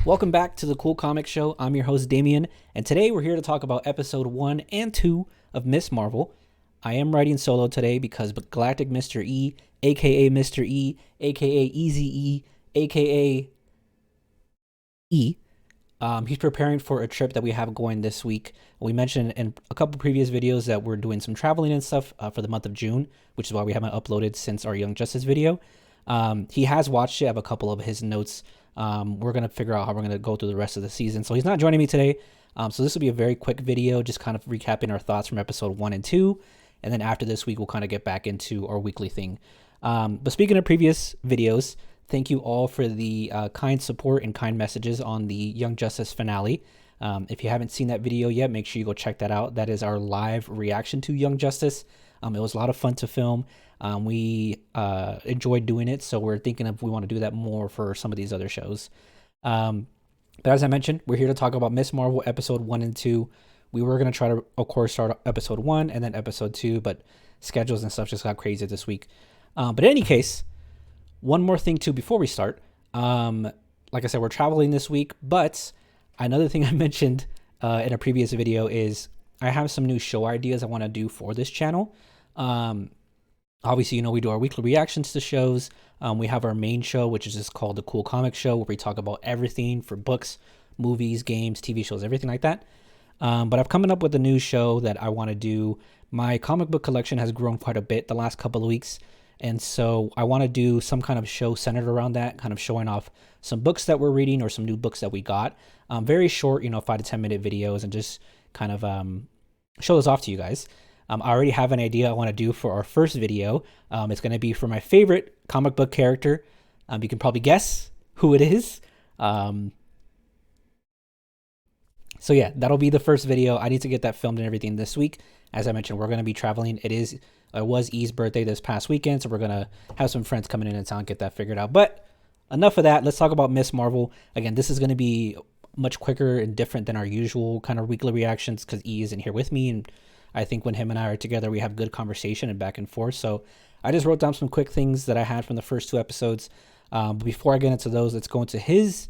Welcome back to the Cool Comic Show. I'm your host, Damien, and today we're here to talk about episode 1 and 2 of Miss Marvel. I am writing solo today because Galactic Mr. E, aka Mr. E, aka Easy E, aka E, he's preparing for a trip that we have going this week. We mentioned in a couple previous videos that we're doing some traveling and stuff for the month of June, which is why we haven't uploaded since our Young Justice video. He has watched it. I have a couple of his notes. We're going to figure out how we're going to go through the rest of the season. So he's not joining me today. So this will be a very quick video, just kind of recapping our thoughts from episode 1 and 2. And then after this week, we'll kind of get back into our weekly thing. But speaking of previous videos, thank you all for the kind support and kind messages on the Young Justice finale. If you haven't seen that video yet, make sure you go check that out. That is our live reaction to Young Justice. It was a lot of fun to film. We enjoyed doing it, so we're thinking if we want to do that more for some of these other shows. But as I mentioned, we're here to talk about Miss Marvel episode 1 and 2. We were going to try to, of course, start episode 1 and then episode 2, but schedules and stuff just got crazy this week. But in any case, one more thing too before we start. Like I said, we're traveling this week, but another thing I mentioned in a previous video is I have some new show ideas I want to do for this channel. Obviously, you know, we do our weekly reactions to shows. We have our main show, which is just called The Cool Comic Show, where we talk about everything for books, movies, games, TV shows, everything like that. But I've coming up with a new show that I want to do. My comic book collection has grown quite a bit the last couple of weeks. And so I want to do some kind of show centered around that, kind of showing off some books that we're reading or some new books that we got. Very short, 5 to 10 minute videos, and just kind of show those off to you guys. I already have an idea I want to do for our first video. It's going to be for my favorite comic book character. You can probably guess who it is. So yeah, that'll be the first video. I need to get that filmed and everything this week. As I mentioned, we're going to be traveling. It was E's birthday this past weekend, so we're going to have some friends coming in town, get that figured out. But enough of that. Let's talk about Miss Marvel. Again, this is going to be much quicker and different than our usual kind of weekly reactions because E isn't here with me, and I think when him and I are together, we have good conversation and back and forth. So I just wrote down some quick things that I had from the first 2 episodes. But before I get into those, let's go into his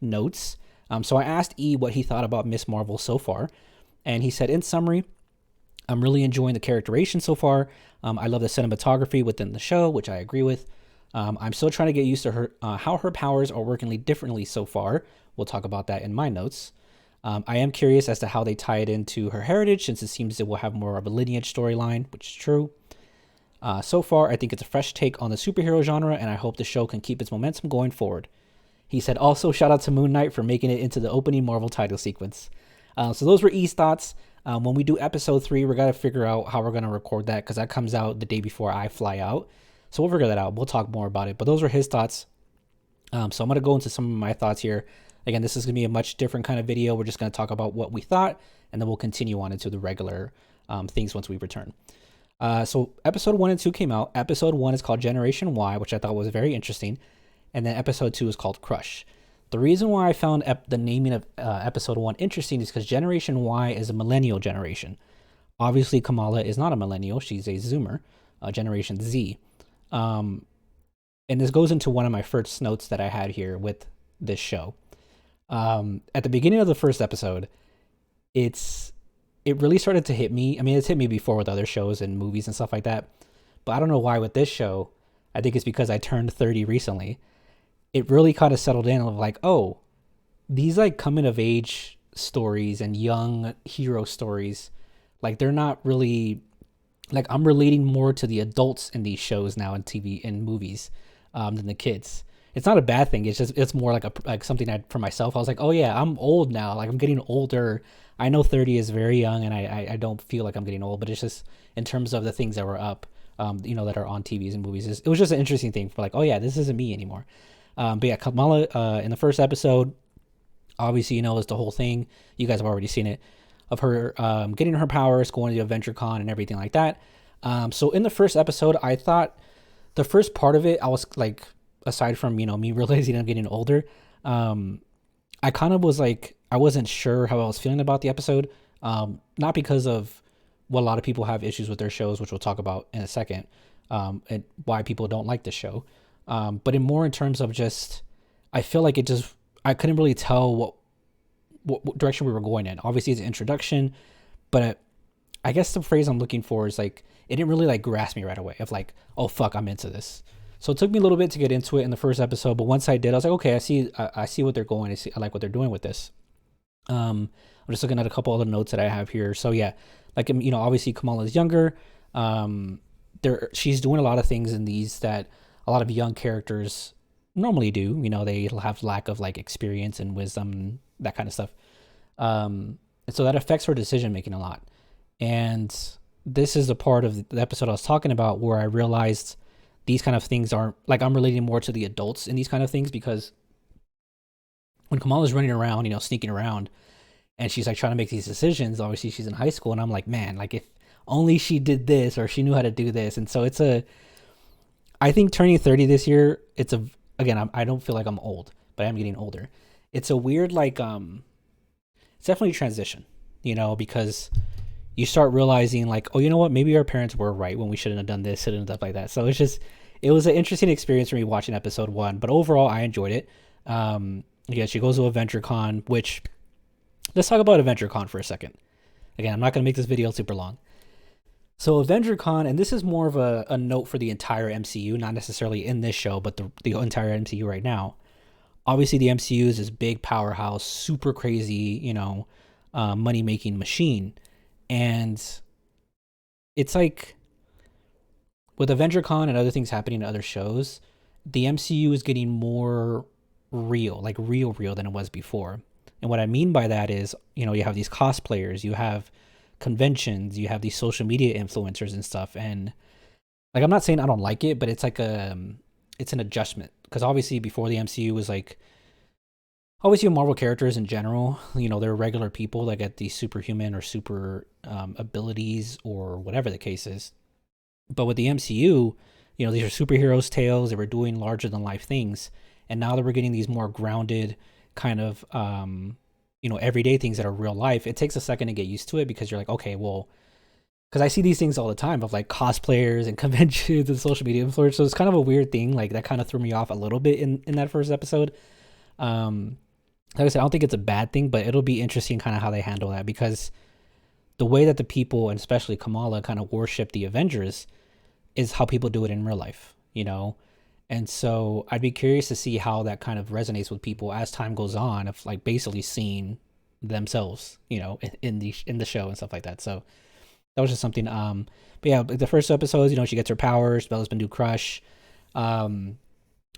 notes. So I asked E what he thought about Miss Marvel so far. And he said, in summary, I'm really enjoying the characterization so far. I love the cinematography within the show, which I agree with. I'm still trying to get used to her how her powers are working differently so far. We'll talk about that in my notes. I am curious as to how they tie it into her heritage, since it seems it will have more of a lineage storyline, which is true. So far, I think it's a fresh take on the superhero genre, and I hope the show can keep its momentum going forward. He said also shout out to Moon Knight for making it into the opening Marvel title sequence. So those were E's thoughts. When we do episode 3, we're going to figure out how we're going to record that, because that comes out the day before I fly out. So we'll figure that out. We'll talk more about it. But those were his thoughts. So I'm going to go into some of my thoughts here. Again, this is going to be a much different kind of video. We're just going to talk about what we thought, and then we'll continue on into the regular things once we return. So episode 1 and 2 came out. Episode 1 is called Generation Y, which I thought was very interesting. And then episode 2 is called Crush. The reason why I found the naming of episode 1 interesting is because Generation Y is a millennial generation. Obviously, Kamala is not a millennial. She's a Zoomer, Generation Z. And this goes into one of my first notes that I had here with this show. At the beginning of the first episode, it really started to hit me. I mean, it's hit me before with other shows and movies and stuff like that, but I don't know why with this show. I think it's because I turned 30 recently. It really kind of settled in of like, oh, these like coming of age stories and young hero stories, like they're not really, like I'm relating more to the adults in these shows now in TV and movies than the kids. It's not a bad thing. It's just, it's more like something for myself. I was like, oh yeah, I'm old now. Like I'm getting older. I know 30 is very young, and I don't feel like I'm getting old, but it's just in terms of the things that were up, that are on TVs and movies. It was just an interesting thing for like, oh yeah, this isn't me anymore. But yeah, Kamala, in the first episode, obviously, is the whole thing. You guys have already seen it of her, getting her powers, going to Adventure Con and everything like that. So in the first episode, I thought the first part of it, I was like, aside from, me realizing I'm getting older, I kind of was like, I wasn't sure how I was feeling about the episode. Not because of what a lot of people have issues with their shows, which we'll talk about in a second, and why people don't like the show. But in terms of just, I feel like it just I couldn't really tell what direction we were going in. Obviously, it's an introduction, but I guess the phrase I'm looking for is like it didn't really like grasp me right away. Of like, oh fuck, I'm into this. So it took me a little bit to get into it in the first episode, but once I did, I was like, okay, I see what they're going. I like what they're doing with this. I'm just looking at a couple other notes that I have here. So yeah, like obviously Kamala's younger. She's doing a lot of things in these that a lot of young characters normally do. They have lack of like experience and wisdom and that kind of stuff. And so that affects her decision making a lot. And this is the part of the episode I was talking about where I realized these kind of things aren't like I'm relating more to the adults in these kind of things, because when Kamala's running around, sneaking around, and she's like trying to make these decisions, obviously she's in high school, and I'm like, man, like if only she did this or she knew how to do this. And so I think turning 30 this year, again, I don't feel like I'm old, but I'm getting older. It's a weird, like, it's definitely a transition, because you start realizing like, oh, you know what? Maybe our parents were right when we shouldn't have done this, shouldn't have done like that. So it was an interesting experience for me watching episode 1, but overall I enjoyed it. Yeah, she goes to AdventureCon, which let's talk about AdventureCon for a second. Again, I'm not going to make this video super long. So AdventureCon, and this is more of a note for the entire MCU, not necessarily in this show, but the entire MCU right now. Obviously, the MCU is this big powerhouse, super crazy, money-making machine. And it's like, with AdventureCon and other things happening in other shows, the MCU is getting more real, like real than it was before. And what I mean by that is, you have these cosplayers, you have conventions, you have these social media influencers and stuff. And like, I'm not saying I don't like it, but it's like it's an adjustment. Because obviously before the MCU was like, obviously Marvel characters in general, they're regular people that get these superhuman or super abilities or whatever the case is. But with the MCU, these are superheroes' tales. They were doing larger than life things. And now that we're getting these more grounded kind of, everyday things that are real life, it takes a second to get used to it, because you're like, okay, well, because I see these things all the time of like cosplayers and conventions and social media influencers. So it's kind of a weird thing. Like that kind of threw me off a little bit in that first episode. Like I said, I don't think it's a bad thing, but it'll be interesting kind of how they handle that, because the way that the people, and especially Kamala, kind of worship the Avengers is how people do it in real life, And so I'd be curious to see how that kind of resonates with people as time goes on, of like basically seeing themselves, in the show and stuff like that. So that was just something. But yeah, the first episodes, she gets her powers, Bella's been do crush. I'm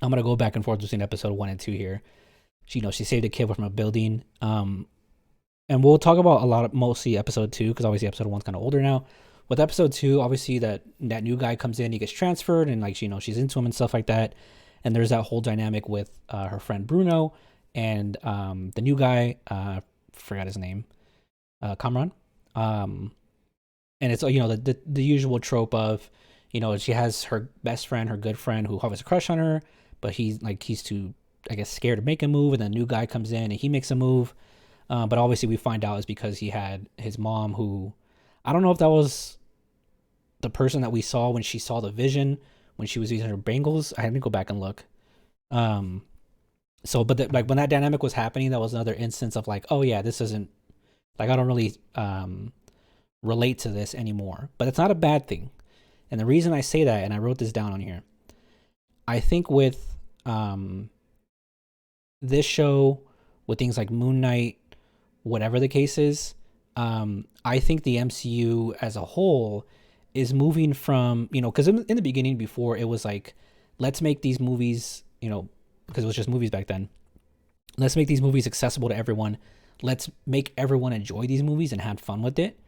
gonna go back and forth between episode 1 and 2 here. She saved a kid from a building. And we'll talk about mostly episode 2, because obviously episode 1's kind of older now. With episode 2, obviously that new guy comes in, he gets transferred, and like she's into him and stuff like that. And there's that whole dynamic with her friend Bruno and the new guy, forgot his name, Kamran. And it's the usual trope of she has her best friend, her good friend, who has a crush on her, but he's too, I guess, scared to make a move, and then the new guy comes in and he makes a move. But obviously we find out is because he had his mom, who, I don't know if that was the person that we saw when she saw the vision, when she was using her bangles. I had to go back and look. But like when that dynamic was happening, that was another instance of like, oh yeah, this isn't, like, I don't really relate to this anymore. But it's not a bad thing. And the reason I say that, and I wrote this down on here, I think with this show, with things like Moon Knight, whatever the case is, I think the MCU as a whole is moving from, because in the beginning, before, it was like, let's make these movies, because it was just movies back then, let's make these movies accessible to everyone. Let's make everyone enjoy these movies and have fun with it.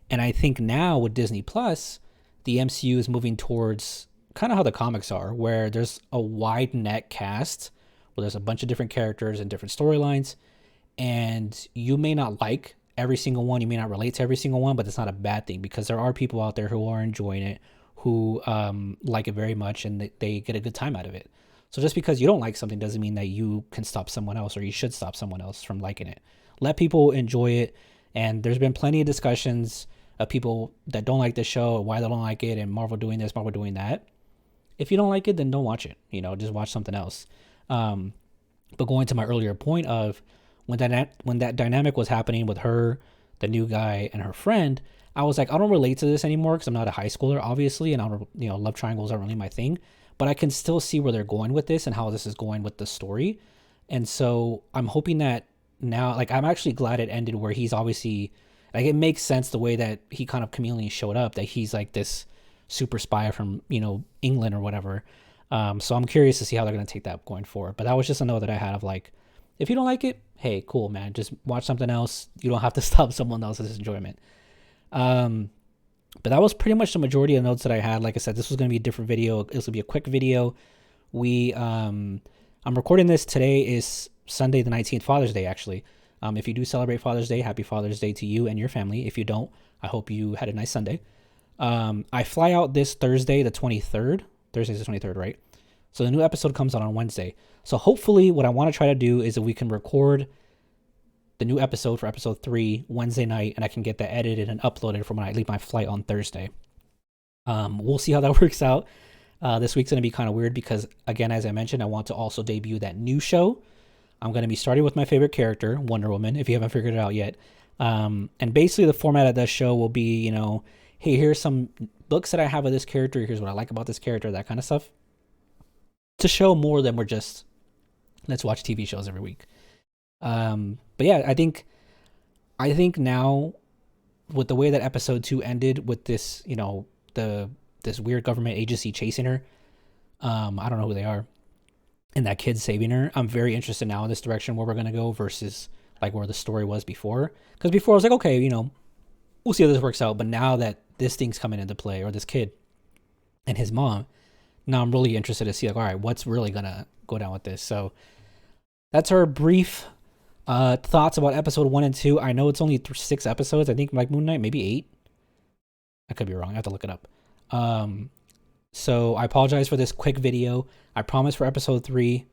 And I think now with Disney Plus, the MCU is moving towards kind of how the comics are, where there's a wide net cast, where there's a bunch of different characters and different storylines, and you may not like every single one, you may not relate to every single one, but it's not a bad thing, because there are people out there who are enjoying it, who like it very much, and they get a good time out of it. So just because you don't like something doesn't mean that you can stop someone else, or you should stop someone else from liking it. Let people enjoy it. And there's been plenty of discussions of people that don't like the show, and why they don't like it, and Marvel doing this, Marvel doing that. If you don't like it, then don't watch it. Just watch something else. But going to my earlier point of when that dynamic was happening with her, the new guy, and her friend, I was like, I don't relate to this anymore because I'm not a high schooler, obviously, and I don't, love triangles aren't really my thing. But I can still see where they're going with this and how this is going with the story. And so I'm hoping that now, like, I'm actually glad it ended where he's obviously, like, it makes sense the way that he kind of chameleon showed up, that he's like this super spy from, England or whatever. So I'm curious to see how they're going to take that going forward. But that was just a note that I had of like, if you don't like it, hey, cool, man. Just watch something else. You don't have to stop someone else's enjoyment. Um, but that was pretty much the majority of notes that I had. Like I said, this was going to be a different video. This will be a quick video. I'm recording this today is Sunday the 19th, Father's Day, actually. If you do celebrate Father's Day, happy Father's Day to you and your family. If you don't, I hope you had a nice Sunday. I fly out this Thursday, the 23rd. Thursday's the 23rd, right? So the new episode comes out on Wednesday. So hopefully what I want to try to do is if we can record the new episode for episode 3 Wednesday night, and I can get that edited and uploaded from when I leave my flight on Thursday. We'll see how that works out. This week's going to be kind of weird because, again, as I mentioned, I want to also debut that new show. I'm going to be starting with my favorite character, Wonder Woman, if you haven't figured it out yet. And basically the format of that show will be, hey, here's some books that I have of this character. Here's what I like about this character, that kind of stuff. To show more than we're just, let's watch TV shows every week. But yeah, I think now with the way that episode 2 ended with this, this weird government agency chasing her, I don't know who they are, and that kid saving her, I'm very interested now in this direction where we're going to go versus like where the story was before. Because before I was like, okay, we'll see how this works out. But now that this thing's coming into play, or this kid and his mom, now I'm really interested to see like, all right, what's really going to go down with this. So that's our brief thoughts about episode 1 and 2. I know it's only 6 episodes. I think like Moon Knight, maybe 8. I could be wrong. I have to look it up. So I apologize for this quick video. I promise for episode 3,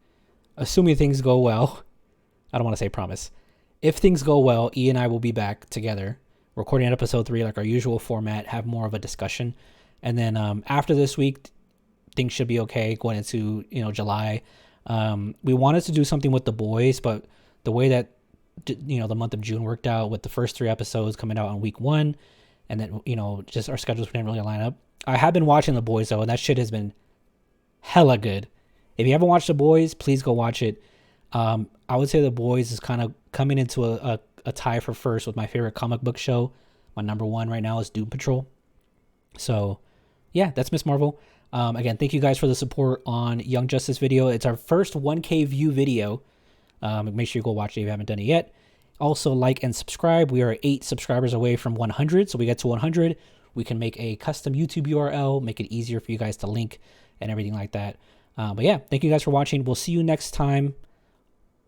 assuming things go well, I don't want to say promise. If things go well, E and I will be back together, recording episode 3 like our usual format, have more of a discussion. And then after this week, things should be okay going into, July. We wanted to do something with The Boys, but the way that, the month of June worked out with the first 3 episodes coming out on week 1, and then, just our schedules didn't really line up. I have been watching The Boys, though, and that shit has been hella good. If you haven't watched The Boys, please go watch it. I would say The Boys is kind of coming into a tie for first with my favorite comic book show. My number 1 right now is Doom Patrol. So, yeah, that's Miss Marvel. Again, thank you guys for the support on Young Justice video. It's our first 1K view video. Make sure you go watch it if you haven't done it yet. Also, like and subscribe. We are 8 subscribers away from 100. So we get to 100. We can make a custom YouTube URL, make it easier for you guys to link and everything like that. But yeah, thank you guys for watching. We'll see you next time.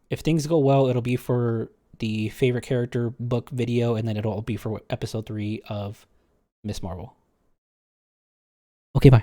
If things go well, it'll be for the favorite character book video, and then it'll be for episode 3 of Miss Marvel. Okay, bye.